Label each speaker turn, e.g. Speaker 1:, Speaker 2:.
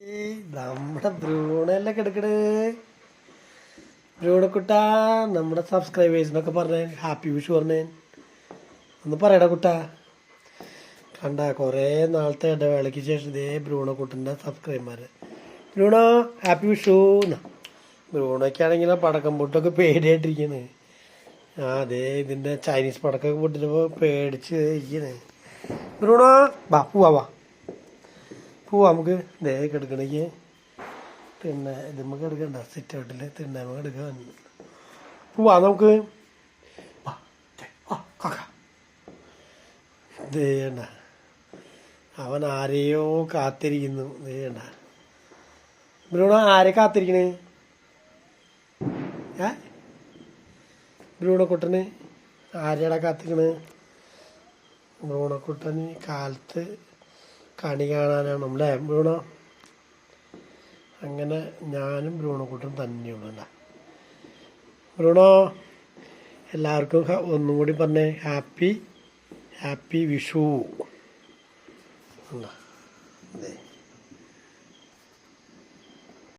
Speaker 1: നമ്മുടെ ബ്രൂണല്ലേ കിടക്കണ്. ബ്രൂണക്കുട്ടാ, നമ്മുടെ സബ്സ്ക്രൈബേഴ്സിനൊക്കെ പറഞ്ഞേ ഹാപ്പി വിഷു പറഞ്ഞേ. ഒന്ന് പറയടാ കുട്ടാ. കണ്ട കുറേ നാളത്തെ ഇടവേളയ്ക്ക് ശേഷം ഇതേ ബ്രൂണക്കുട്ടൻ്റെ സബ്സ്ക്രൈബർമാർ. ബ്രൂണോ ഹാപ്പി വിഷു എന്നാ. ബ്രൂണൊക്കെയാണെങ്കിൽ പടക്കം പൊട്ടൊക്കെ പേടിയായിട്ടിരിക്കുന്നത്. അതെ ഇതിൻ്റെ ചൈനീസ് പടക്കമൊക്കെ പൊട്ടിച്ചപ്പോൾ പേടിച്ച് ഇരിക്കണേ. ബ്രൂണോ വാ പോവാ നമുക്ക് ദേ കിടക്കണേക്ക് പിന്നെ ഇത് നമുക്ക് എടുക്കണ്ട. സിറ്റ് ഔട്ടിൽ തിണ്ണ നമുക്ക് എടുക്കാൻ പോവാ നമുക്ക്. ദേണ്ട അവൻ ആരെയോ കാത്തിരിക്കുന്നു. ദേണ്ട ബ്രൂണോ ആരെ കാത്തിരിക്കണേ? ബ്രൂണക്കുട്ടന് ആരെയാടാ കാത്തിരിക്കണേ? ബ്രൂണക്കുട്ടന് കാലത്ത് കണി കാണാനാണ് അല്ലേ ബ്രൂണോ? അങ്ങനെ ഞാനും ബ്രൂണക്കുട്ടൻ തന്നെയുള്ളൂ. ബ്രൂണോ എല്ലാവർക്കും ഒന്നും കൂടി പറഞ്ഞേ ഹാപ്പി വിഷു. അതെ